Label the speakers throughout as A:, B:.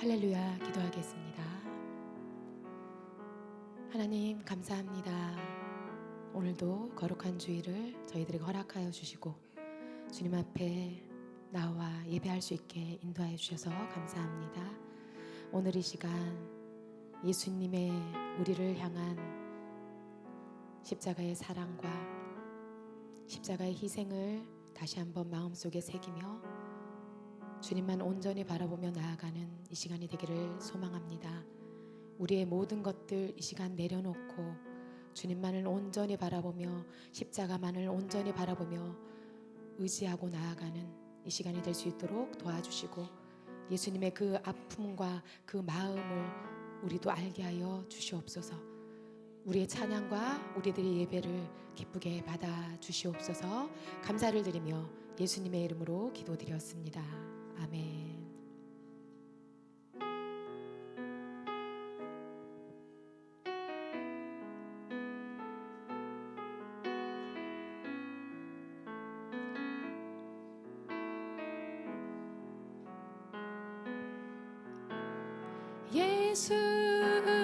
A: 할렐루야. 기도하겠습니다. 하나님 감사합니다. 오늘도 거룩한 주일을 저희들에게 허락하여 주시고 주님 앞에 나와 예배할 수 있게 인도하여 주셔서 감사합니다. 오늘 이 시간 예수님의 우리를 향한 십자가의 사랑과 십자가의 희생을 다시 한번 마음속에 새기며 주님만 온전히 바라보며 나아가는 이 시간이 되기를 소망합니다. 우리의 모든 것들 이 시간 내려놓고 주님만을 온전히 바라보며 십자가만을 온전히 바라보며 의지하고 나아가는 이 시간이 될 수 있도록 도와주시고 예수님의 그 아픔과 그 마음을 우리도 알게 하여 주시옵소서. 우리의 찬양과 우리들의 예배를 기쁘게 받아 주시옵소서. 감사를 드리며 예수님의 이름으로 기도드렸습니다. 아멘.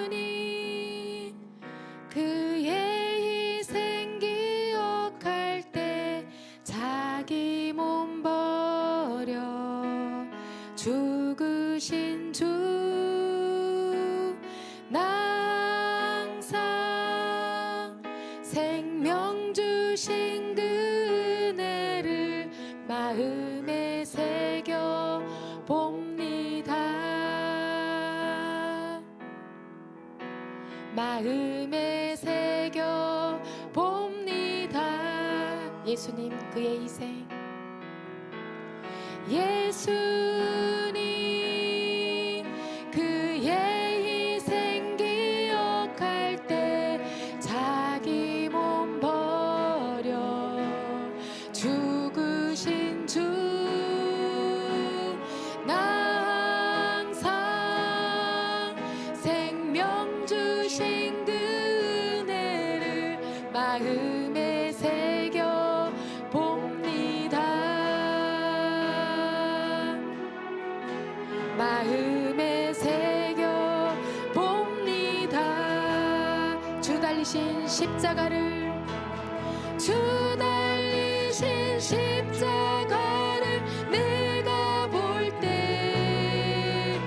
A: 예수님 그의 희생 기억할 때 자기 몸 버려 죽으신 주 나 항상 생명 주신 그 은혜를 마음에 새겨 봅니다. 마음에 새겨 봅니다. 예수님 그의 희생 예수님 그의 희생 기억할 때 자기 몸 버려 죽으신 주 나 항상 생명 주신 그 은혜를 마음에 새겨 봅니다. 마음에 새겨 봅니다. 주 달리신 십자가를 주 달리신 십자가를 내가 볼 때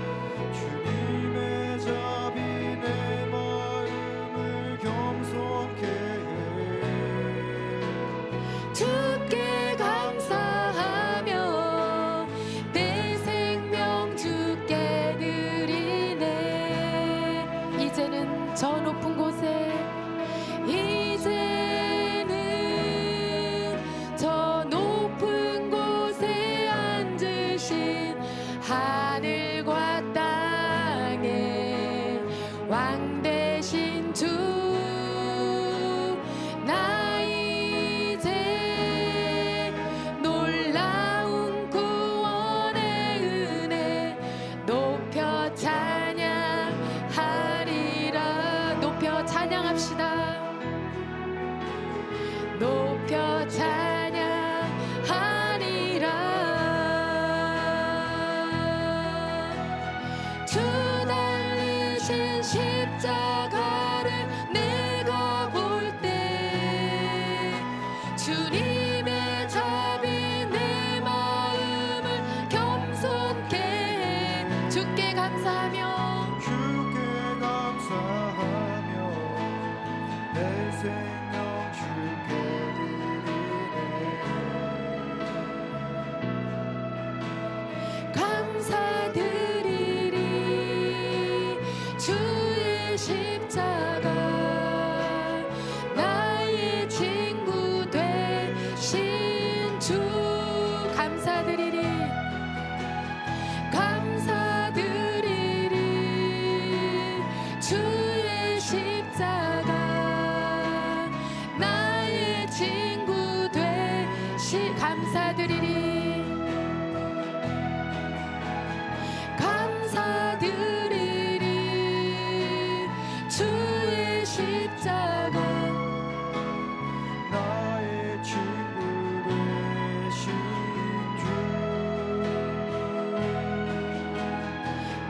B: 주님의 자비 내 마음을 겸손케 해
A: 주께 감사하며 내 생명 주께 드리네. 이제는 저 높은 곳에 이제는 저 높은 곳에 앉으신 하늘과 땅의 왕 되신 주 나 이제 놀라운 구원의 은혜 높여 찬양하리라. 높여 찬양합시다. 높여 찬양하리라. 주 달리신 십자가를 내가 볼 때 주님의 자비 내 마음을 겸손케 해 주께 감사하며
B: 주께 감사하며 내 생명 주께 드리네.
A: 감사드리리. 주의 십자가 나의 친구 되신 주 감사드리리. 감사드리리. 주의 십자가 나의 친구 되시 감사드리리. 감사드리리. 주의 십자가
B: 나의 친구 되신 주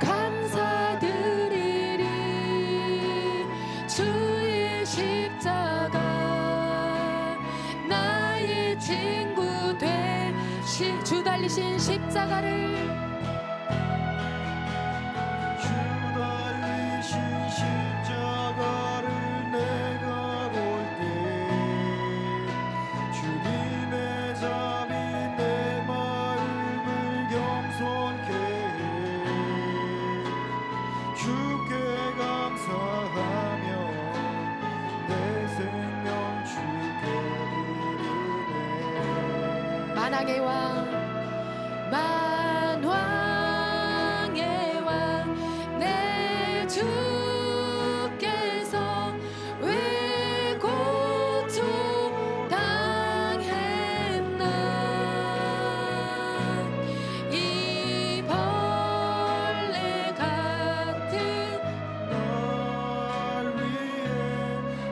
A: 감사드리리. 주의 십자가 나의 친구 되시 주 달리신 십자가를
B: 주 달리신 십자가를 내가 볼 때 주님의 잠이 내 마음을 겸손케 해 주께 감사하며 내 생명 주께 드리네.
A: 만왕의 왕 만왕의 왕 내 주께서 왜 고통 당했나 이 벌레 같은
B: 날 위해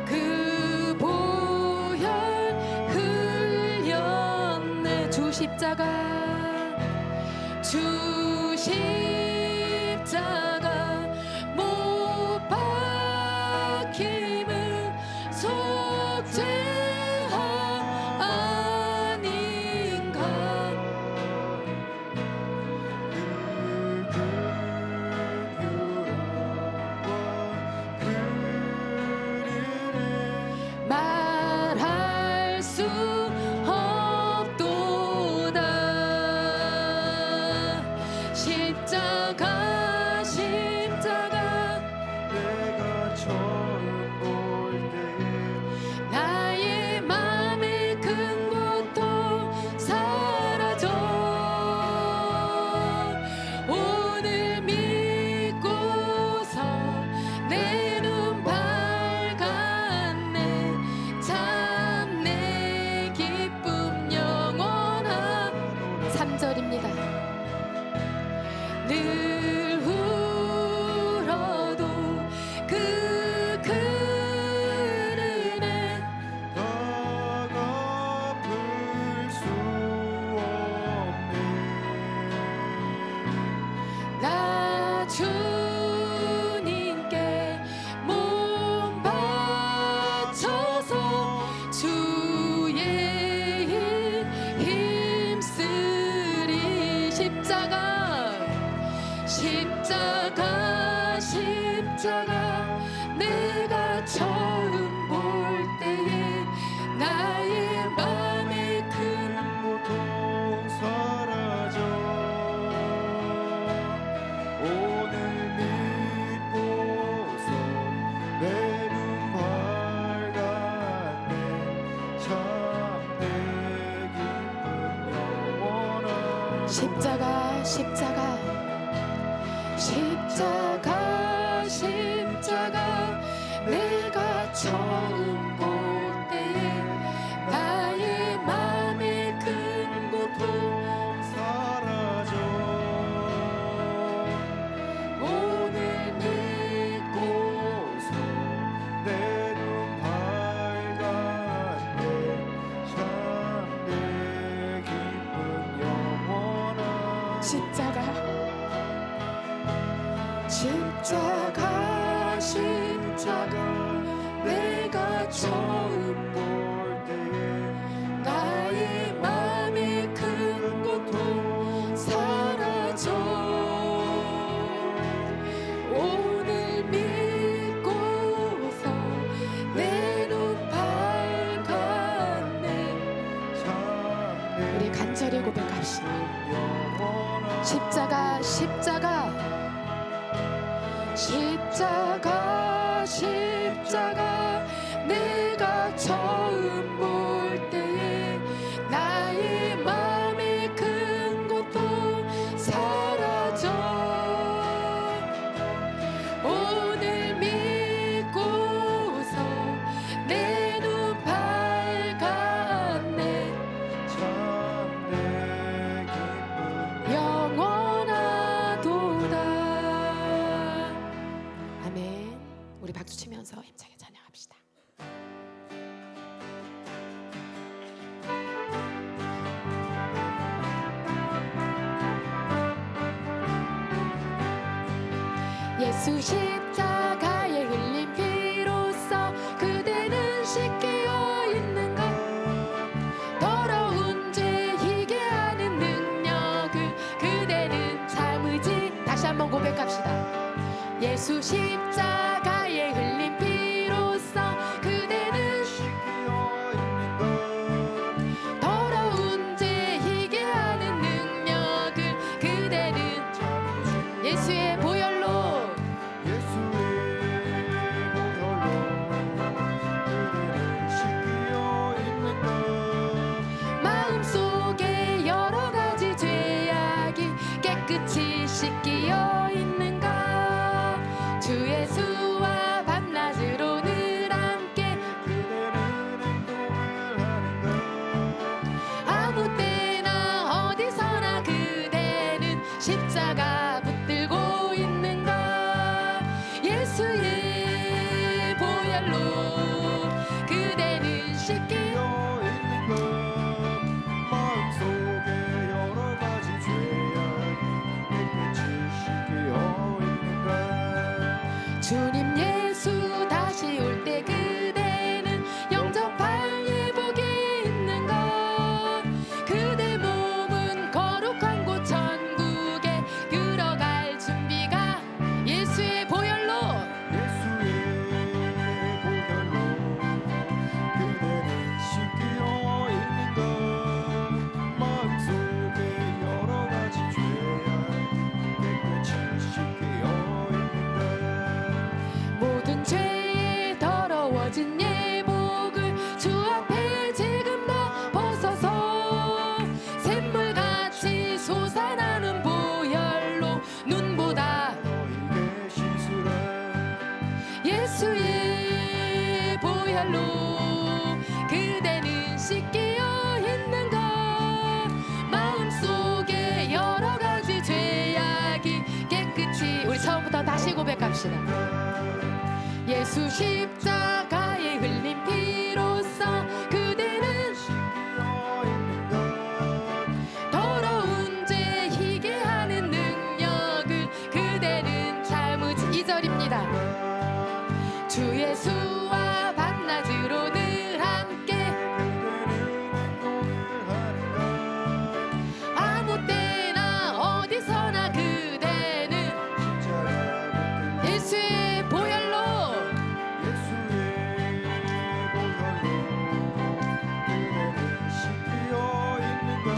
A: 그 보혈 흘렸네. 주 십자가 주 십자가 못 박힘은 속죄하 아닌가 말할 수 없도다. 십자가 십자가
B: 내가 처음 볼 때에
A: 나의 맘의 큰 고통 사라져 오늘 믿고서 내 눈 밝았네. 참 내 기쁨 영원한 3절입니다. 늘 울어도 그 큰 은혜
B: 다 갚을 수 없네.
A: 나 주님께 몸 바쳐서 주의 일 힘쓰리. 십자가 십자가 십자가 내가 처음 볼 때에 나의 맘의 큰
B: 고통 사라져 오늘 믿고서 내 눈 밝았네. 참 내 기쁨 영원한
A: 십자가 십자가 십자가 십자가 내가 처음 볼 때에 나의 맘의 큰 고통
B: 사라져
A: 오늘
B: 믿고서 내 눈 밝았네. 참 내 기쁨 영원한
A: 십자가 십자가 십자가 내가 처음
B: 볼 때에
A: 나의 맘의 큰 고통 사라져 오늘 믿고서 내 눈 밝았네. 우리 간절히 고백합시다. 십자가 십자가 십자가 십자가 내가 처음 볼 때에 나의 맘의 큰 고통 사라져 오늘 믿고서 내 눈 밝았네.
B: 참내 기쁨
A: 영원하도다. 아멘. 우리 박수 치면서 힘차게 찬양합시다. 예수 십자가에 흘린 피로써 깨끗이 씻기어 있는가. 주 예수와 밤낮으로 늘 함께
B: 그대는 행동을 하는가.
A: 아무 때나 어디서나 그대는 십자가 붙들고 있는가. 예수의 보혈로 그대는 씻기어
B: 여 있는가. 마음속에 여러 가지 죄악 깨끗이 씻기어 있는가.
A: 주님 예수 다시 올 때 그대는 영접할 예복이 있는가. 그대 몸은 거룩한 곳 천국에 들어갈 준비가 예수의 보혈로
B: 예수의 보혈로 그대는 씻기어 있는가. 마음속에 여러 가지 죄악 깨끗이 씻기어 있는가.
A: 모든 죄에 더러워진 예복을 주 앞에 지금 다 벗어서 샘물같이 솟아나는 보혈로 눈보다
B: 너에게 씻으라.
A: 예수의 보혈로 그대는 씻기어 있는가. 마음속에 여러 가지 죄악이 깨끗이 우리 처음부터 다시 고백합시다. 예수 십자가에 흘린 피로써 그대는
B: 씻기어 있는가.
A: 더러운 죄 희게 하는 능력을 그대는 참으지. 2절입니다. 주 예수와 밤낮으로 늘 함께
B: 그대는 행동을 하는가.
A: 아무 때나 어디서나 그대는
B: 십자가 붙들고
A: 예수의 보혈로
B: 예수의 보혈로 그대는 씻기어 있는가.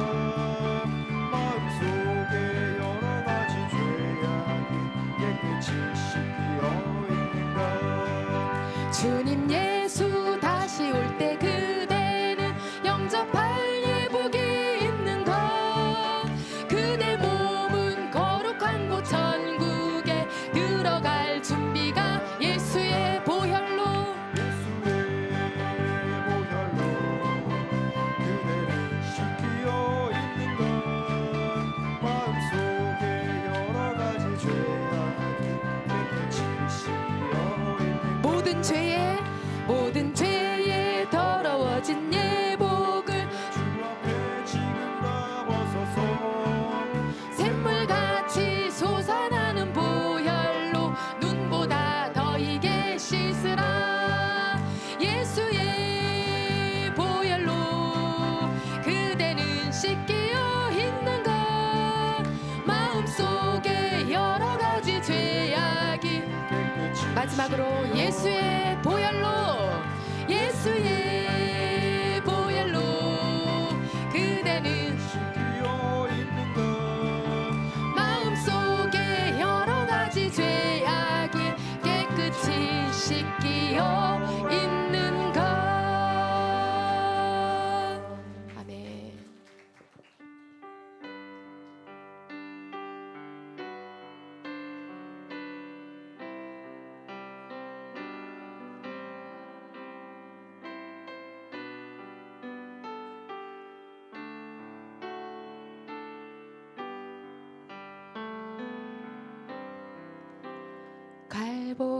B: 마음속에 여러 가지 죄악이 깨끗이 씻기어 있는가.
A: 주님 예수 다시 올 때 그대는 영접할 예복이 있는가. 그대 몸은 거룩한 곳 천국에 들어갈 준비가 예수의 보혈로
B: 예수의 보혈로 그대는 씻기어 있는가. 마음속에 여러 가지 죄악이 깨끗이 씻기어 있는가.
A: 모든 죄에 더러워진 예복을
B: 주 앞에 지금 다 벗어서
A: 샘물같이 솟아나는 보혈로 눈보다 더 이게 씻으라. 예수의 보혈로 그대는 씻기어 있는가. 마음속에 여러 가지 죄악이
B: 깨끗이
A: 마지막으로 예수의 보혈로 예수의 보혈로 그대는
B: 씻기어 있는가.
A: 마음속에 여러 가지 죄악이 깨끗이 씻기어 있는가. 아멘.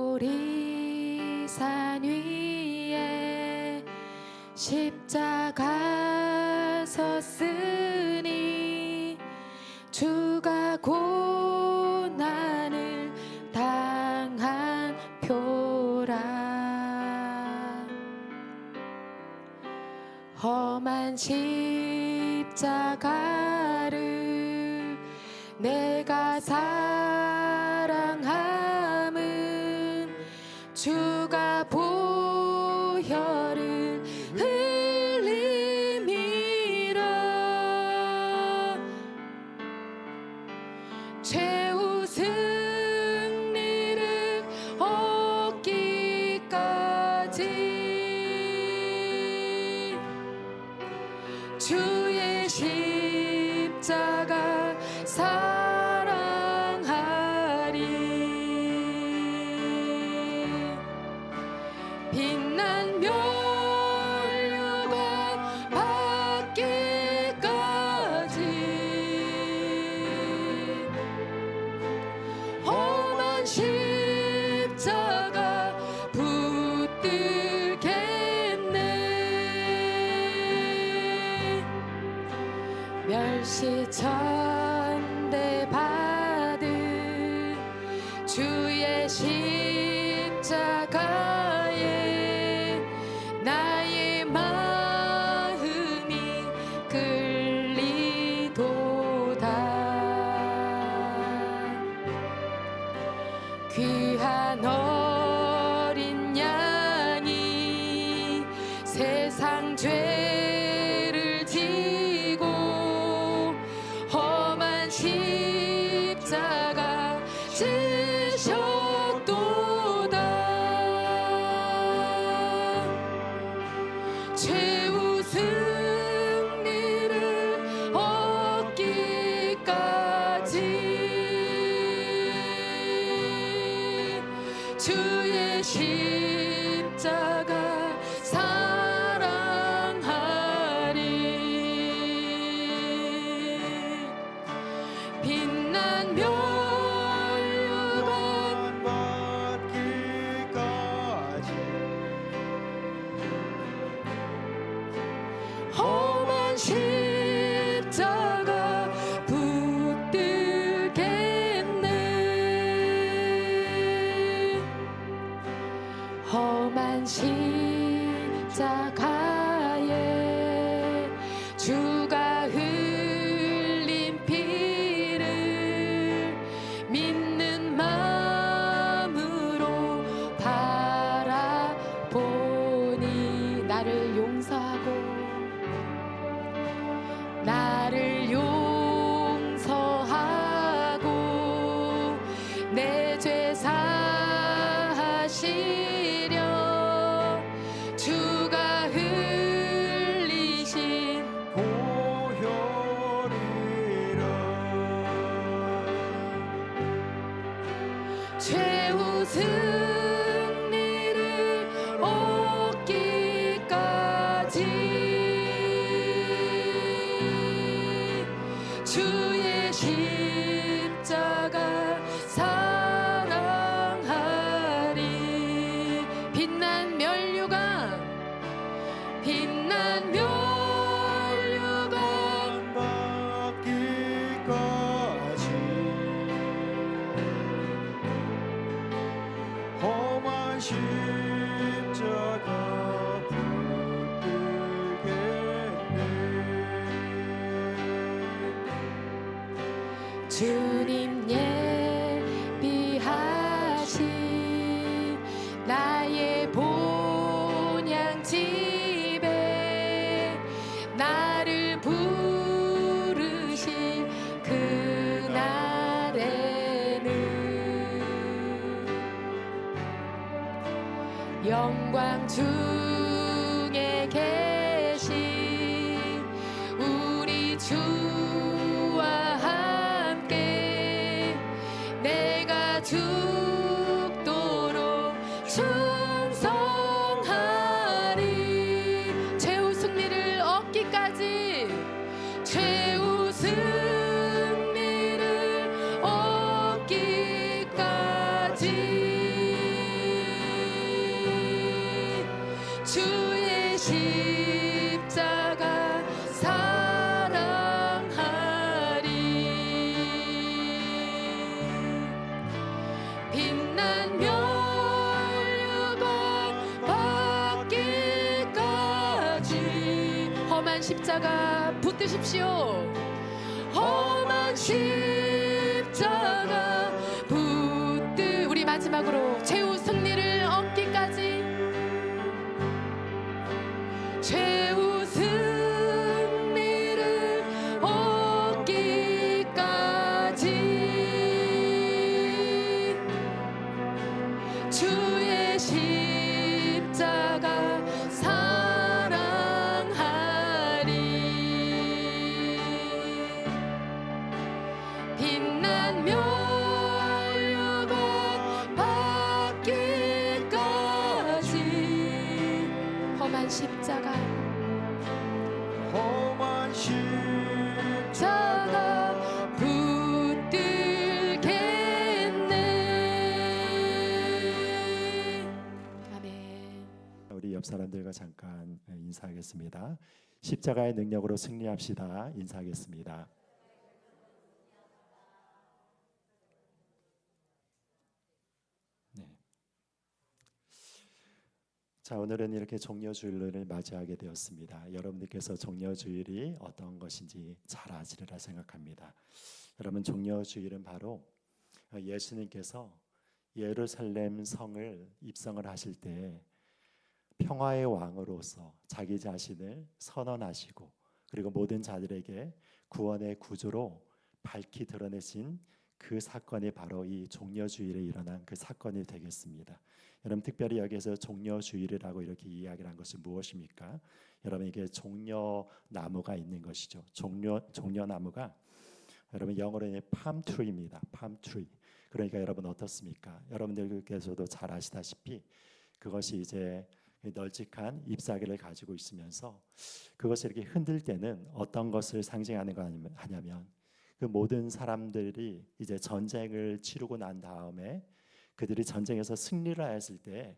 A: 갈보리 산 위에 십자가 섰으니 주가 고난을 당한 표라. 험한 십자가를 내가 사랑함은 주가 보혈을 흘림이라. 최후 승리를 얻기까지 주의 십자가 사랑 빛난 멸류관 받기까지 험한 십자가 붙들겠네. 멸시천대 받은 주의 십자가에 나의 마음이 끌리도다. 귀한 어린 양이 세상 죄를 지고 험한 십자가 지셨도다. 최후 승리를 얻기까지 주의 십자가 사랑하리. 빛난 멸류관
B: 받기까지
A: 험한 십자가 붙들겠네. 험한 십자가에 주가 흘린 피를 믿는 마음으로 바라보니 나를 용서하고 내 죄 사하시려 주가 흘리신
B: 보혈이라
A: 최후 승리를 얻기까지 주의 십자가 사랑하리. 빛난 멸류관
B: 받기까지 험한 십자가 붙들겠네.
A: 주님 예비하신 나의 본향 집에 나를 부르신 그날에는 영광 중에 계신 우리 주와 함께 내가 죽도록 충성하리. 최후 승리를 얻기까지 최후 승리를 얻기까지 주의 십자가 사랑하리. 빛난 멸류관 받기까지 험한 십자가 붙드십시오. 험한 십자가 우리 마지막으로 최후 승리를 얻기까지 최후 승리를 얻기까지 주의 십자가 사랑하리. 빛난 멸류관 험한 십자가
B: 험한
A: 자가 붙들겠네. 아멘.
C: 우리 옆 사람들과 잠깐 인사하겠습니다. 십자가의 능력으로 승리합시다. 인사하겠습니다. 네. 자, 오늘은 이렇게 종려주일을 맞이하게 되었습니다. 여러분들께서 종려주일이 어떤 것인지 잘 아시리라 생각합니다. 여러분, 종려주일은 바로 예수님께서 예루살렘 성을 입성을 하실 때 평화의 왕으로서 자기 자신을 선언하시고 그리고 모든 자들에게 구원의 구주로 밝히 드러내신 그 사건이 바로 이 종려주일에 일어난 그 사건이 되겠습니다. 여러분, 특별히 여기에서 종려주일이라고 이렇게 이야기를 한 것은 무엇입니까? 여러분, 이게 종려나무가 있는 것이죠. 종려나무가 여러분 영어로는 팜트리입니다. 팜트리. 그러니까 여러분 어떻습니까? 여러분들께서도 잘 아시다시피 그것이 이제 널찍한 잎사귀를 가지고 있으면서 그것을 이렇게 흔들 때는 어떤 것을 상징하는 거 하냐면 그 모든 사람들이 이제 전쟁을 치르고 난 다음에 그들이 전쟁에서 승리를 하였을 때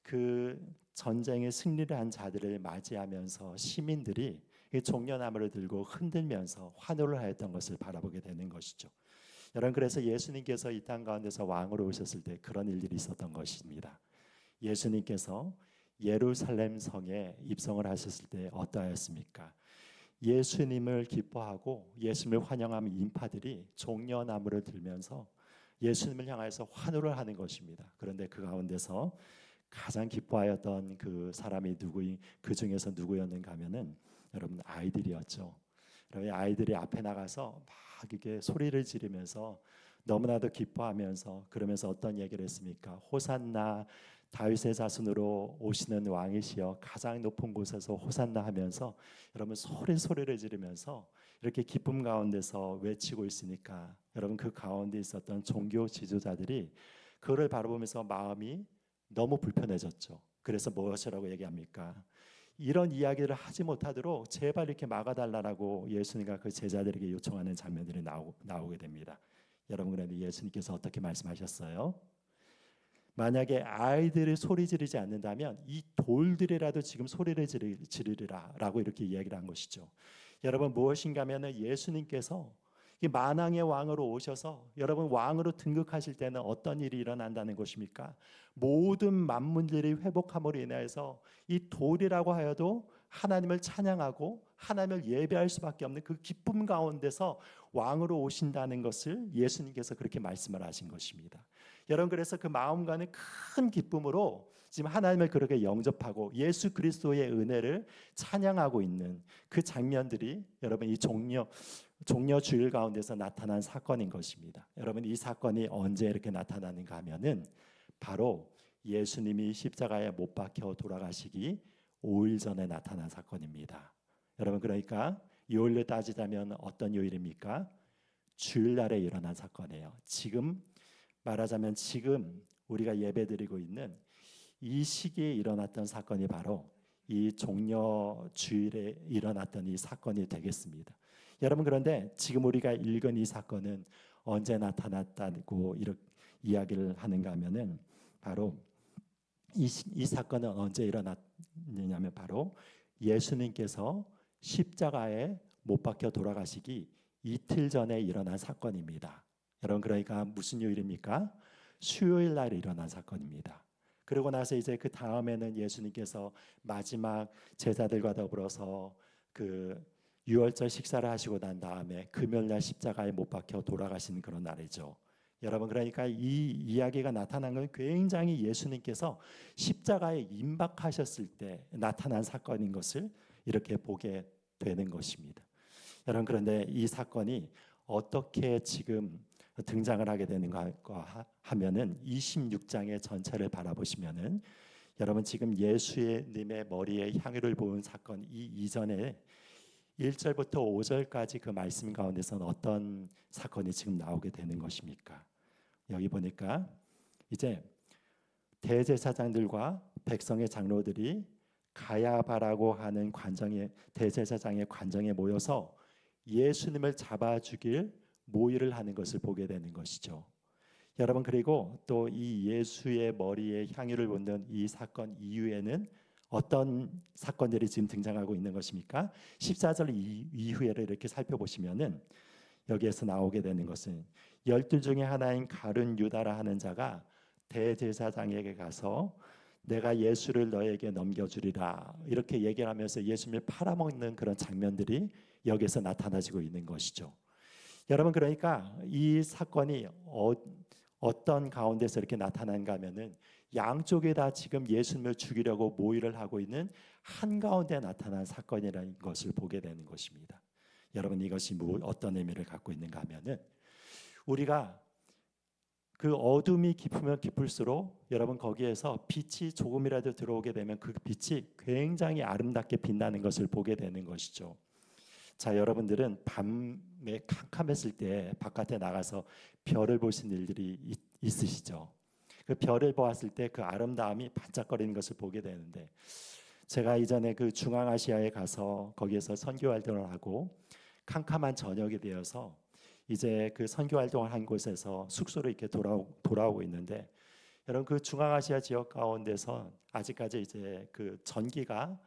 C: 그 전쟁에 승리를 한 자들을 맞이하면서 시민들이 이 종려나무를 들고 흔들면서 환호를 하였던 것을 바라보게 되는 것이죠. 여러분, 그래서 예수님께서 이 땅 가운데서 왕으로 오셨을 때 그런 일들이 있었던 것입니다. 예수님께서 예루살렘 성에 입성을 하셨을 때 어떠하였습니까? 예수님을 기뻐하고 예수님을 환영하는 인파들이 종려나무를 들면서 예수님을 향해서 환호를 하는 것입니다. 그런데 그 가운데서 가장 기뻐하였던 그 사람이 그 중에서 누구였는가 하면은 여러분 아이들이었죠. 여러분, 아이들이 앞에 나가서 막 이렇게 소리를 지르면서 너무나도 기뻐하면서 그러면서 어떤 얘기를 했습니까? 호산나, 다윗의 자손으로 오시는 왕이시여 가장 높은 곳에서 호산나 하면서 여러분 소리를 지르면서 이렇게 기쁨 가운데서 외치고 있으니까 여러분 그 가운데 있었던 종교 지도자들이 그를 바라보면서 마음이 너무 불편해졌죠. 그래서 무엇이라고 얘기합니까? 이런 이야기를 하지 못하도록 제발 이렇게 막아달라고 예수님과 그 제자들에게 요청하는 장면들이 나오게 됩니다. 여러분, 그런데 예수님께서 어떻게 말씀하셨어요? 만약에 아이들이 소리 지르지 않는다면 이 돌들이라도 지금 소리를 지르리라 라고 이렇게 이야기를 한 것이죠. 여러분, 무엇인가 하면 예수님께서 이 만왕의 왕으로 오셔서 여러분 왕으로 등극하실 때는 어떤 일이 일어난다는 것입니까? 모든 만물들이 회복함으로 인하여서 이 돌이라고 하여도 하나님을 찬양하고 하나님을 예배할 수밖에 없는 그 기쁨 가운데서 왕으로 오신다는 것을 예수님께서 그렇게 말씀을 하신 것입니다. 여러분, 그래서 그 마음과는 큰 기쁨으로 지금 하나님을 그렇게 영접하고 예수 그리스도의 은혜를 찬양하고 있는 그 장면들이 여러분 이 종려 주일 가운데서 나타난 사건인 것입니다. 여러분, 이 사건이 언제 이렇게 나타나는가 하면은 바로 예수님이 십자가에 못 박혀 돌아가시기 5일 전에 나타난 사건입니다. 여러분, 그러니까 요일로 따지자면 어떤 요일입니까? 주일날에 일어난 사건이에요. 지금 말하자면 지금 우리가 예배드리고 있는 이 시기에 일어났던 사건이 바로 이 종려 주일에 일어났던 이 사건이 되겠습니다. 여러분, 그런데 지금 우리가 읽은 이 사건은 언제 나타났다고 이렇게 이야기를 하는가 하면은 바로 이 사건은 언제 일어났느냐면 바로 예수님께서 십자가에 못 박혀 돌아가시기 이틀 전에 일어난 사건입니다. 여러분, 그러니까 무슨 요일입니까? 수요일 날 일어난 사건입니다. 그러고 나서 이제 그 다음에는 예수님께서 마지막 제자들과 더불어서 그 유월절 식사를 하시고 난 다음에 금요일날 십자가에 못 박혀 돌아가시는 그런 날이죠. 여러분, 그러니까 이 이야기가 나타난 건 굉장히 예수님께서 십자가에 임박하셨을 때 나타난 사건인 것을 이렇게 보게 되는 것입니다. 여러분, 그런데 이 사건이 어떻게 지금 등장을 하게 되는가 하면은 26장의 전체를 바라보시면은 여러분 지금 예수님의 머리에 향유를 부은 사건 이 이전에 1절부터 5절까지 그 말씀 가운데서는 어떤 사건이 지금 나오게 되는 것입니까? 여기 보니까 이제 대제사장들과 백성의 장로들이 가야바라고 하는 관정에 대제사장의 관정에 모여서 예수님을 잡아주길 모의를 하는 것을 보게 되는 것이죠. 여러분, 그리고 또 이 예수의 머리에 향유를 붓는 이 사건 이후에는 어떤 사건들이 지금 등장하고 있는 것입니까? 14절 이후에를 이렇게 살펴보시면은 여기에서 나오게 되는 것은 12 중에 하나인 가룟 유다라 하는 자가 대제사장에게 가서 내가 예수를 너에게 넘겨주리라 이렇게 얘기를 하면서 예수님을 팔아먹는 그런 장면들이 여기에서 나타나지고 있는 것이죠. 여러분, 그러니까 이 사건이 어떤 가운데서 이렇게 나타난가 하면은 양쪽에 다 지금 예수님을 죽이려고 모의를 하고 있는 한가운데 나타난 사건이라는 것을 보게 되는 것입니다. 여러분, 이것이 어떤 의미를 갖고 있는가 하면은 우리가 그 어둠이 깊으면 깊을수록 여러분 거기에서 빛이 조금이라도 들어오게 되면 그 빛이 굉장히 아름답게 빛나는 것을 보게 되는 것이죠. 자, 여러분들은 밤에 캄캄했을 때 바깥에 나가서 별을 보신 일들이 있으시죠? 그 별을 보았을 때 그 아름다움이 반짝거리는 것을 보게 되는데, 제가 이전에 그 중앙아시아에 가서 거기에서 선교 활동을 하고 캄캄한 저녁이 되어서 이제 그 선교 활동을 한 곳에서 숙소로 이렇게 돌아오고 있는데, 여러분 그 중앙아시아 지역 가운데서 아직까지 이제 그 전기가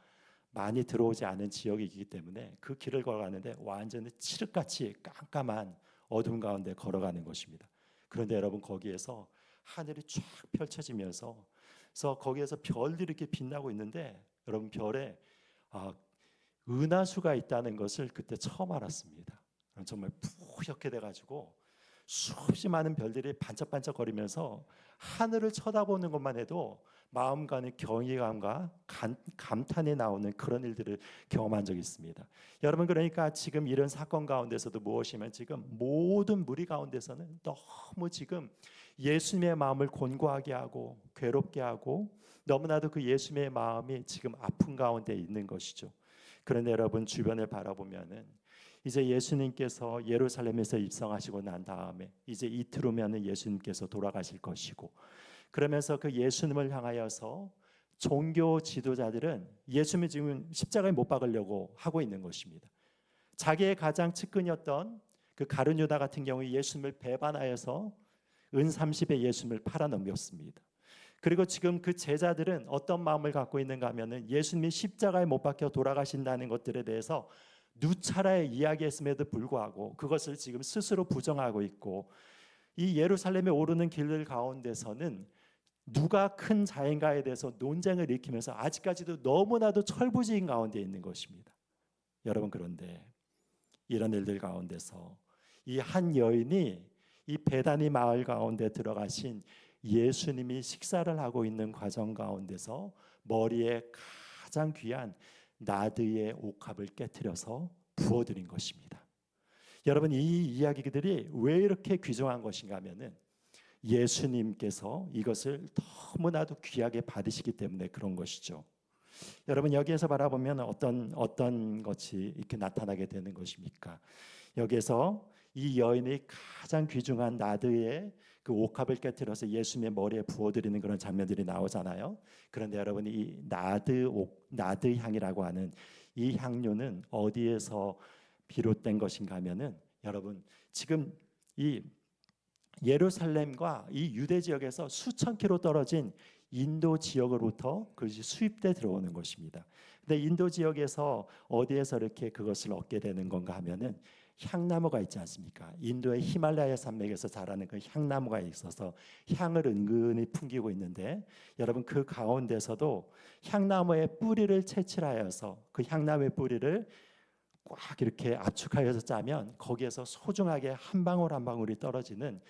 C: 많이 들어오지 않은 지역이기 때문에 그 길을 걸어가는데 완전히 칠흑같이 깜깜한 어둠 가운데 걸어가는 것입니다. 그런데 여러분 거기에서 하늘이 쫙 펼쳐지면서 거기에서 별들이 이렇게 빛나고 있는데, 여러분 별에 은하수가 있다는 것을 그때 처음 알았습니다. 정말 푸옇게 돼가지고 수없이 많은 별들이 반짝반짝거리면서 하늘을 쳐다보는 것만 해도 마음 간의 경외감과 감탄이 나오는 그런 일들을 경험한 적이 있습니다. 여러분, 그러니까 지금 이런 사건 가운데서도 무엇이면 지금 모든 무리 가운데서는 너무 지금 예수님의 마음을 곤고하게 하고 괴롭게 하고 너무나도 그 예수님의 마음이 지금 아픈 가운데 있는 것이죠. 그런데 여러분 주변을 바라보면은 이제 예수님께서 예루살렘에서 입성하시고 난 다음에 이제 이틀 후면은 예수님께서 돌아가실 것이고, 그러면서 그 예수님을 향하여서 종교 지도자들은 예수님을 지금 십자가에 못 박으려고 하고 있는 것입니다. 자기의 가장 측근이었던 그 가룟 유다 같은 경우에 예수님을 배반하여서 은 30에 예수님을 팔아넘겼습니다. 그리고 지금 그 제자들은 어떤 마음을 갖고 있는가 하면은 예수님이 십자가에 못 박혀 돌아가신다는 것들에 대해서 누차례 이야기했음에도 불구하고 그것을 지금 스스로 부정하고 있고, 이 예루살렘에 오르는 길들 가운데서는 누가 큰 자인가에 대해서 논쟁을 일으키면서 아직까지도 너무나도 철부지인 가운데 있는 것입니다. 여러분, 그런데 이런 일들 가운데서 이 한 여인이 이 베다니 마을 가운데 들어가신 예수님이 식사를 하고 있는 과정 가운데서 머리에 가장 귀한 나드의 옥합을 깨트려서 부어드린 것입니다. 여러분, 이 이야기들이 왜 이렇게 귀중한 것인가 하면은 예수님께서 이것을 너무나도 귀하게 받으시기 때문에 그런 것이죠. 여러분, 여기에서 바라보면 어떤 것이 이렇게 나타나게 되는 것입니까? 여기에서 이 여인이 가장 귀중한 나드의 그 옥합을 깨뜨려서 예수님의 머리에 부어드리는 그런 장면들이 나오잖아요. 그런데 여러분, 이 나드 향이라고 하는 이 향료는 어디에서 비롯된 것인가 하면은, 여러분 지금 이 예루살렘과 이 유대 지역에서 수천 킬로 떨어진 인도 지역으로부터 그것이 수입돼 들어오는 것입니다. 근데 인도 지역에서 어디에서 이렇게 그것을 얻게 되는 건가 하면은 향나무가 있지 않습니까? 인도의 히말라야 산맥에서 자라는 그 향나무가 있어서 향을 은근히 풍기고 있는데, 여러분 그 가운데서도 향나무의 뿌리를 채취하여서 그 향나무의 뿌리를 꽉 이렇게 압축하여서 짜면 거기에서 소중하게 한 방울 한 방울이 떨어지는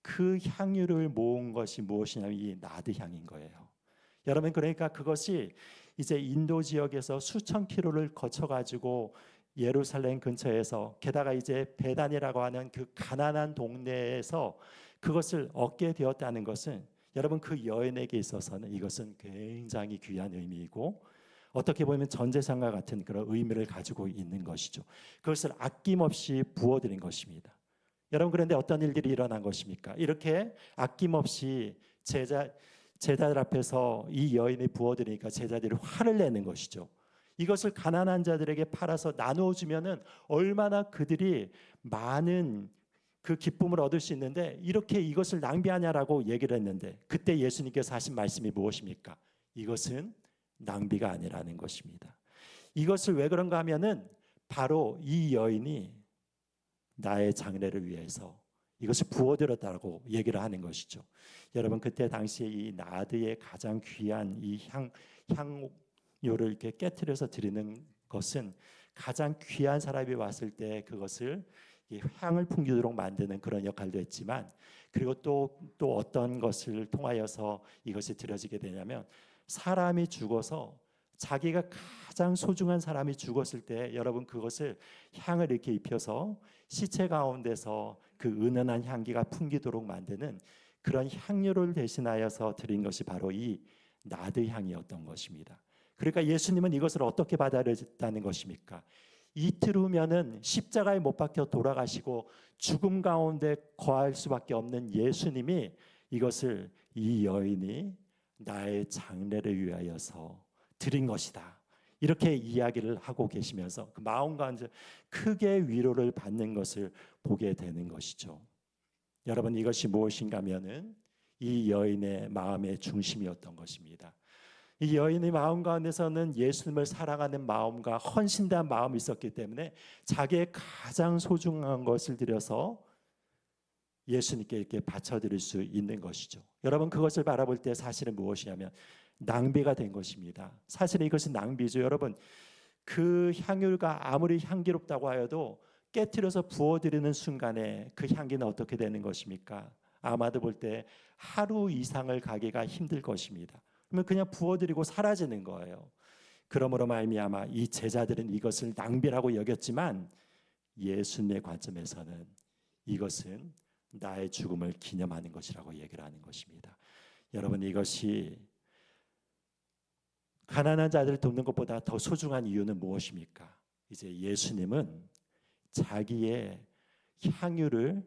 C: 그 향유를 모은 것이 무엇이냐면 이 나드 향인 거예요. 여러분, 그러니까 그것이 이제 인도 지역에서 수천 킬로를 거쳐 가지고 예루살렘 근처에서, 게다가 이제 베단이라고 하는 그 가난한 동네에서 그것을 얻게 되었다는 것은, 여러분 그 여인에게 있어서는 이것은 굉장히 귀한 의미이고 어떻게 보면 전재산과 같은 그런 의미를 가지고 있는 것이죠. 그것을 아낌없이 부어드린 것입니다. 여러분, 그런데 어떤 일들이 일어난 것입니까? 이렇게 아낌없이 제자들 앞에서 이 여인이 부어드리니까 제자들이 화를 내는 것이죠. 이것을 가난한 자들에게 팔아서 나누어 주면은 얼마나 그들이 많은 그 기쁨을 얻을 수 있는데 이렇게 이것을 낭비하냐라고 얘기를 했는데, 그때 예수님께서 하신 말씀이 무엇입니까? 이것은 낭비가 아니라는 것입니다. 이것을 왜 그런가 하면은 바로 이 여인이 나의 장례를 위해서 이것을 부어드렸다고 얘기를 하는 것이죠. 여러분, 그때 당시에 이 나드의 가장 귀한 이 향료를 이렇게 깨트려서 드리는 것은 가장 귀한 사람이 왔을 때 그것을 향을 풍기도록 만드는 그런 역할도 했지만, 그리고 또 어떤 것을 통하여서 이것이 드려지게 되냐면, 사람이 죽어서 자기가 가장 소중한 사람이 죽었을 때 여러분 그것을 향을 이렇게 입혀서 시체 가운데서 그 은은한 향기가 풍기도록 만드는 그런 향료를 대신하여서 드린 것이 바로 이 나드 향이었던 것입니다. 그러니까 예수님은 이것을 어떻게 받아들였다는 것입니까? 이틀 후면은 십자가에 못 박혀 돌아가시고 죽음 가운데 거할 수밖에 없는 예수님이 이것을 이 여인이 나의 장례를 위하여서 드린 것이다, 이렇게 이야기를 하고 계시면서 그 마음 가운데 크게 위로를 받는 것을 보게 되는 것이죠. 여러분, 이것이 무엇인가 하면은 이 여인의 마음의 중심이었던 것입니다. 이 여인의 마음 가운데서는 예수님을 사랑하는 마음과 헌신된 마음이 있었기 때문에 자기의 가장 소중한 것을 들여서 예수님께 이렇게 바쳐드릴 수 있는 것이죠. 여러분, 그것을 바라볼 때 사실은 무엇이냐면 낭비가 된 것입니다. 사실은 이것은 낭비죠. 여러분, 그 향유가 아무리 향기롭다고 하여도 깨트려서 부어드리는 순간에 그 향기는 어떻게 되는 것입니까? 아마도 볼 때 하루 이상을 가기가 힘들 것입니다. 그러면 그냥 부어드리고 사라지는 거예요. 그러므로 말미암아 이 제자들은 이것을 낭비라고 여겼지만 예수님의 관점에서는 이것은 나의 죽음을 기념하는 것이라고 얘기를 하는 것입니다. 여러분, 이것이 가난한 자들을 돕는 것보다 더 소중한 이유는 무엇입니까? 이제 예수님은 자기의 향유를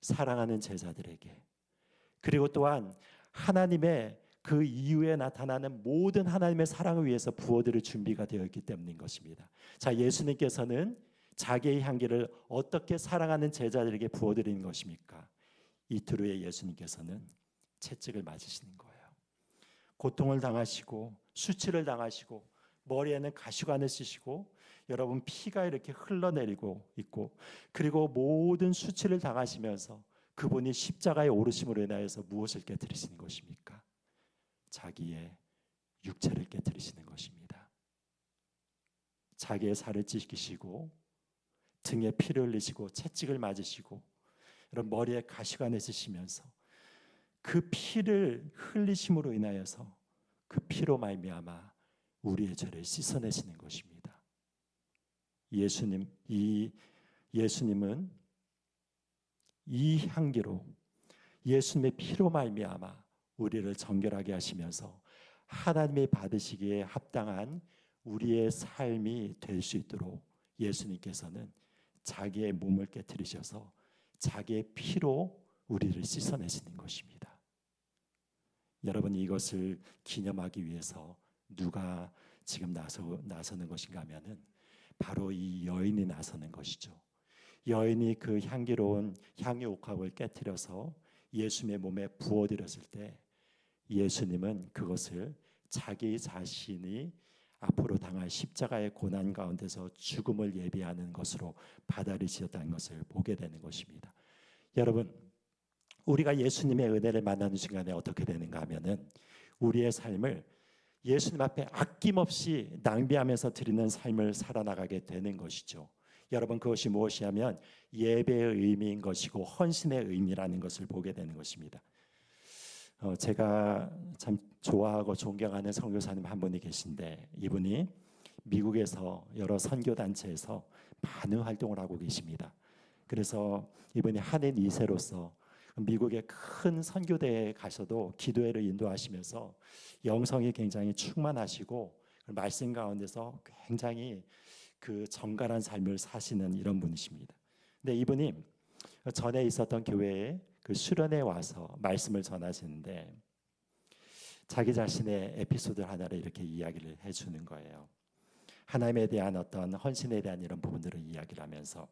C: 사랑하는 제자들에게, 그리고 또한 하나님의 그 이후에 나타나는 모든 하나님의 사랑을 위해서 부어드릴 준비가 되어 있기 때문인 것입니다. 자, 예수님께서는 자기의 향기를 어떻게 사랑하는 제자들에게 부어드리는 것입니까? 이틀 후에 예수님께서는 채찍을 맞으시는 거예요. 고통을 당하시고 수치를 당하시고 머리에는 가시관을 쓰시고 여러분 피가 이렇게 흘러내리고 있고, 그리고 모든 수치를 당하시면서 그분이 십자가에 오르심으로 인하여서 무엇을 깨뜨리시는 것입니까? 자기의 육체를 깨뜨리시는 것입니다. 자기의 살을 찢기시고 등에 피를 흘리시고 채찍을 맞으시고 이런 머리에 가시관을 쓰시면서 그 피를 흘리심으로 인하여서 그 피로 말미암아 우리의 죄를 씻어내시는 것입니다. 예수님은 이 향기로 예수님의 피로 말미암아 우리를 정결하게 하시면서 하나님이 받으시기에 합당한 우리의 삶이 될 수 있도록 예수님께서는 자기의 몸을 깨뜨리셔서 자기의 피로 우리를 씻어내시는 것입니다. 여러분, 이것을 기념하기 위해서 누가 지금 나서는 것인가 하면은 바로 이 여인이 나서는 것이죠. 여인이 그 향기로운 향유 옥합을 깨뜨려서 예수님의 몸에 부어드렸을 때 예수님은 그것을 자기 자신이 앞으로 당할 십자가의 고난 가운데서 죽음을 예비하는 것으로 받아들이셨다는 것을 보게 되는 것입니다. 여러분, 우리가 예수님의 은혜를 만나는 순간에 어떻게 되는가 하면은 우리의 삶을 예수님 앞에 아낌없이 낭비하면서 드리는 삶을 살아나가게 되는 것이죠. 여러분, 그것이 무엇이냐면 예배의 의미인 것이고 헌신의 의미라는 것을 보게 되는 것입니다. 제가 참 좋아하고 존경하는 선교사님 한 분이 계신데, 이분이 미국에서 여러 선교단체에서 많은 활동을 하고 계십니다. 그래서 이분이 한인 2세로서 미국의 큰 선교대에 가셔도 기도회를 인도하시면서 영성이 굉장히 충만하시고 말씀 가운데서 굉장히 그 정갈한 삶을 사시는 이런 분이십니다. 근데 이분이 전에 있었던 교회에 그 수련회 와서 말씀을 전하시는데 자기 자신의 에피소드 하나를 이렇게 이야기를 해주는 거예요. 하나님에 대한 어떤 헌신에 대한 이런 부분들을 이야기를 하면서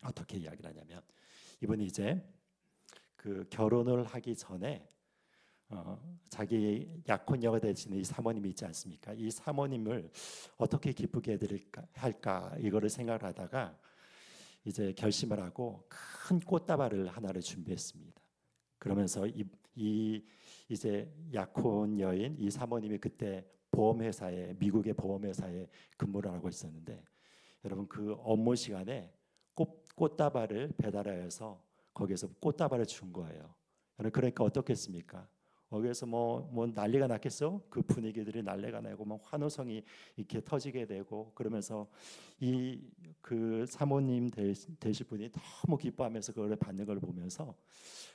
C: 어떻게 이야기를 하냐면, 이분이 이제 그 결혼을 하기 전에 자기 약혼녀가 되시는 이 사모님이 있지 않습니까? 이 사모님을 어떻게 기쁘게 해드릴까 할까 이거를 생각을 하다가 이제 결심을 하고 큰 꽃다발을 하나를 준비했습니다. 그러면서 이제 약혼 여인 이 사모님이 그때 보험회사에, 미국의 보험회사에 근무를 하고 있었는데, 여러분 그 업무 시간에 꽃다발을 배달하여서 거기에서 꽃다발을 준 거예요. 여러분 그러니까 어떻겠습니까? 거기에서 뭐 난리가 났겠어? 그 분위기들이 난리가 나고 뭐 환호성이 이렇게 터지게 되고, 그러면서 이 그 사모님 되실 분이 너무 기뻐하면서 그걸 받는 걸 보면서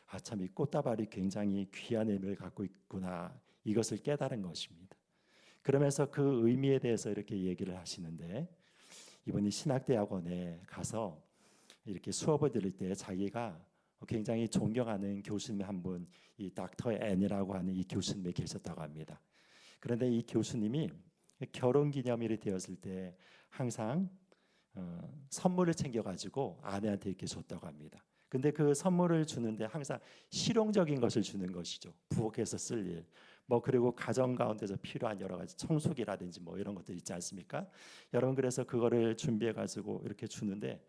C: 아, 참 이 꽃다발이 굉장히 귀한 의미를 갖고 있구나, 이것을 깨달은 것입니다. 그러면서 그 의미에 대해서 이렇게 얘기를 하시는데, 이분이 신학대학원에 가서 이렇게 수업을 들을 때 자기가 굉장히 존경하는 교수님 한 분, 이 닥터 앤이라고 하는 이 교수님이 계셨다고 합니다. 그런데 이 교수님이 결혼 기념일이 되었을 때 항상 선물을 챙겨가지고 아내한테 이렇게 줬다고 합니다. 근데 그 선물을 주는데 항상 실용적인 것을 주는 것이죠. 부엌에서 쓸 일, 뭐 그리고 가정 가운데서 필요한 여러 가지 청소기라든지 뭐 이런 것들 있지 않습니까? 여러분 그래서 그거를 준비해 가지고 이렇게 주는데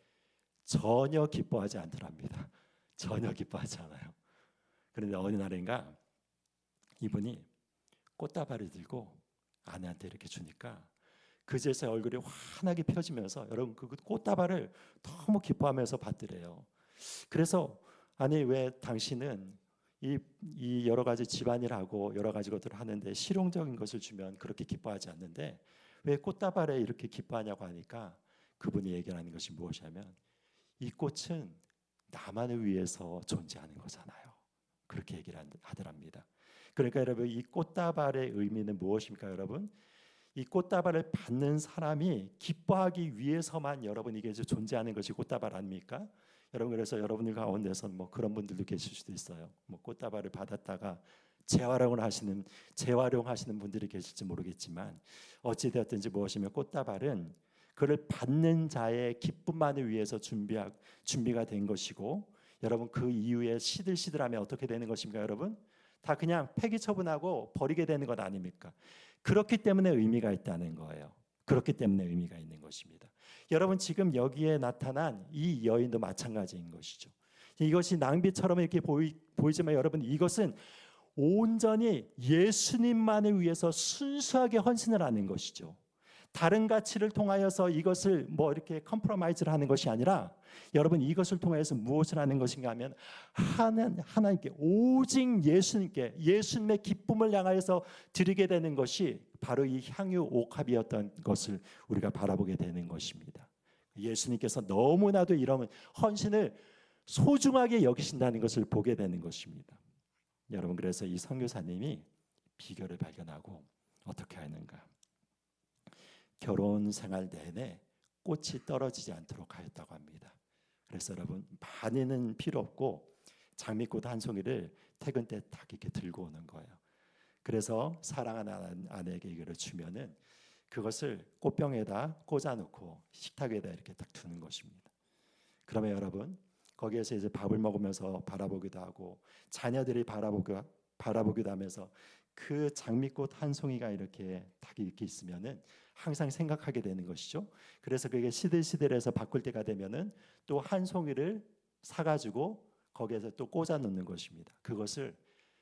C: 전혀 기뻐하지 않더랍니다. 전혀 기뻐하지 않아요. 그런데 어느 날인가 이분이 꽃다발을 들고 아내한테 이렇게 주니까 그제서야 얼굴이 환하게 펴지면서 여러분 그 꽃다발을 너무 기뻐하면서 받더래요. 그래서 아니 왜 당신은 이 여러 가지 집안일하고 여러 가지 것들을 하는데 실용적인 것을 주면 그렇게 기뻐하지 않는데 왜 꽃다발에 이렇게 기뻐하냐고 하니까 그분이 얘기하는 것이 무엇이냐면, 이 꽃은 나만을 위해서 존재하는 거잖아요. 그렇게 얘기를 하더랍니다. 그러니까 여러분 이 꽃다발의 의미는 무엇입니까? 여러분 이 꽃다발을 받는 사람이 기뻐하기 위해서만 여러분 이게 존재하는 것이 꽃다발 아닙니까? 여러분 그래서 여러분들 가운데서 뭐 그런 분들도 계실 수도 있어요. 뭐 꽃다발을 받았다가 재활용하시는 분들이 계실지 모르겠지만 어찌 되었든지 무엇이면 꽃다발은 그를 받는 자의 기쁨만을 위해서 준비가 된 것이고, 여러분 그 이후에 시들시들하면 어떻게 되는 것입니까? 여러분 다 그냥 폐기 처분하고 버리게 되는 것 아닙니까? 그렇기 때문에 의미가 있다는 거예요. 그렇기 때문에 의미가 있는 것입니다. 여러분 지금 여기에 나타난 이 여인도 마찬가지인 것이죠. 이것이 낭비처럼 이렇게 보이지만 여러분 이것은 온전히 예수님만을 위해서 순수하게 헌신을 하는 것이죠. 다른 가치를 통하여서 이것을 뭐 이렇게 컴프로마이즈를 하는 것이 아니라 여러분 이것을 통해서 무엇을 하는 것인가 하면 하나님께 오직 예수님의 기쁨을 향하여서 드리게 되는 것이 바로 이 향유 옥합이었던 것을 우리가 바라보게 되는 것입니다. 예수님께서 너무나도 이런 헌신을 소중하게 여기신다는 것을 보게 되는 것입니다. 여러분 그래서 이 선교사님이 비결을 발견하고 어떻게 하는가? 결혼 생활 내내 꽃이 떨어지지 않도록 하였다고 합니다. 그래서 여러분 많이는 필요 없고 장미꽃 한 송이를 퇴근 때 딱 이렇게 들고 오는 거예요. 그래서 사랑하는 아내에게 이거를 주면은 그것을 꽃병에다 꽂아놓고 식탁 위에다 이렇게 딱 두는 것입니다. 그러면 여러분 거기에서 이제 밥을 먹으면서 바라보기도 하고 자녀들이 바라보기도 하면서 그 장미꽃 한 송이가 이렇게 딱 이렇게 있으면은 항상 생각하게 되는 것이죠. 그래서 그게 시들시들해서 바꿀 때가 되면은 또 한 송이를 사가지고 거기에서 또 꽂아 놓는 것입니다. 그것을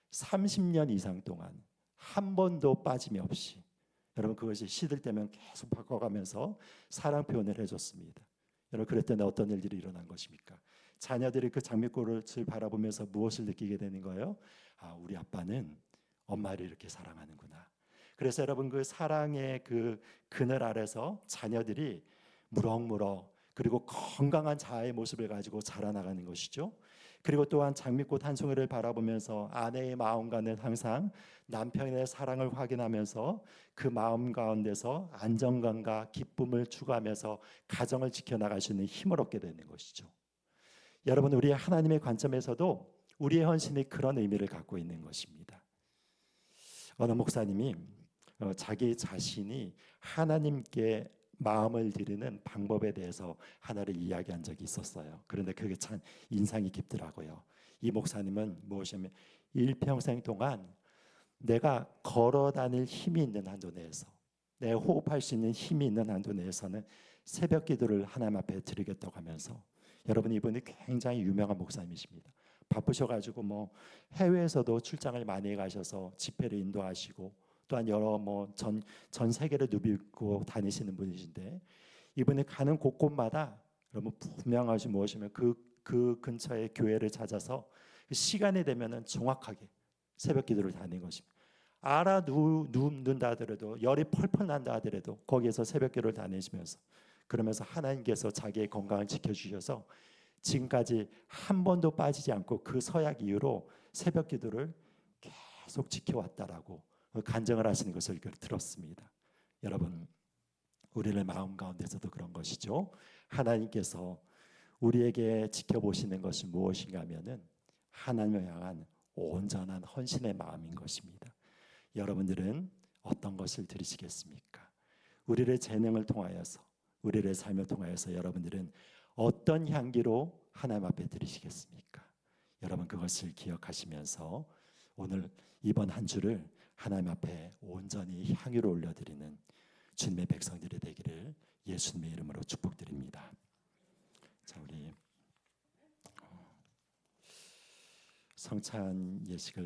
C: 30년 이상 동안 한 번도 빠짐이 없이 여러분 그것이 시들 때면 계속 바꿔가면서 사랑 표현을 해줬습니다. 여러분 그랬더니 어떤 일들이 일어난 것입니까? 자녀들이 그 장미꽃을 바라보면서 무엇을 느끼게 되는 거예요? 아, 우리 아빠는 엄마를 이렇게 사랑하는구나. 그래서 여러분 그 사랑의 그 그늘 아래서 자녀들이 무럭무럭 그리고 건강한 자아의 모습을 가지고 자라나가는 것이죠. 그리고 또한 장미꽃 한 송이를 바라보면서 아내의 마음과는 항상 남편의 사랑을 확인하면서 그 마음 가운데서 안정감과 기쁨을 추구하면서 가정을 지켜나갈 수 있는 힘을 얻게 되는 것이죠. 여러분 우리 하나님의 관점에서도 우리의 헌신이 그런 의미를 갖고 있는 것입니다. 어느 목사님이 자기 자신이 하나님께 마음을 드리는 방법에 대해서 하나를 이야기한 적이 있었어요. 그런데 그게 참 인상이 깊더라고요. 이 목사님은 무엇이냐면 일평생 동안 내가 걸어 다닐 힘이 있는 한도 내에서, 내가 호흡할 수 있는 힘이 있는 한도 내에서는 새벽 기도를 하나님 앞에 드리겠다고 하면서, 여러분 이분이 굉장히 유명한 목사님이십니다. 바쁘셔가지고 뭐 해외에서도 출장을 많이 가셔서 집회를 인도하시고 또한 여러 전 세계를 누비고 다니시는 분이신데, 이분이 가는 곳곳마다 여러분 분명하시 무엇이면 그 근처의 교회를 찾아서 시간이 되면은 정확하게 새벽 기도를 다니는 것입니다. 눕는다 하더라도, 열이 펄펄 난다 하더라도 거기에서 새벽 기도를 다니시면서, 그러면서 하나님께서 자기의 건강을 지켜주셔서 지금까지 한 번도 빠지지 않고 그 서약 이후로 새벽 기도를 계속 지켜왔다라고 간증을 하시는 것을 들었습니다. 여러분, 우리의 마음 가운데서도 그런 것이죠. 하나님께서 우리에게 지켜보시는 것이 무엇인가 하면은 하나님을 향한 온전한 헌신의 마음인 것입니다. 여러분들은 어떤 것을 드리시겠습니까? 우리의 재능을 통하여서, 우리의 삶을 통하여서 여러분들은 어떤 향기로 하나님 앞에 드리시겠습니까? 여러분 그것을 기억하시면서 오늘 이번 한 주를 하나님 앞에 온전히 향유를 올려드리는 주님의 백성들이 되기를 예수님의 이름으로 축복드립니다. 자, 우리 성찬 예식을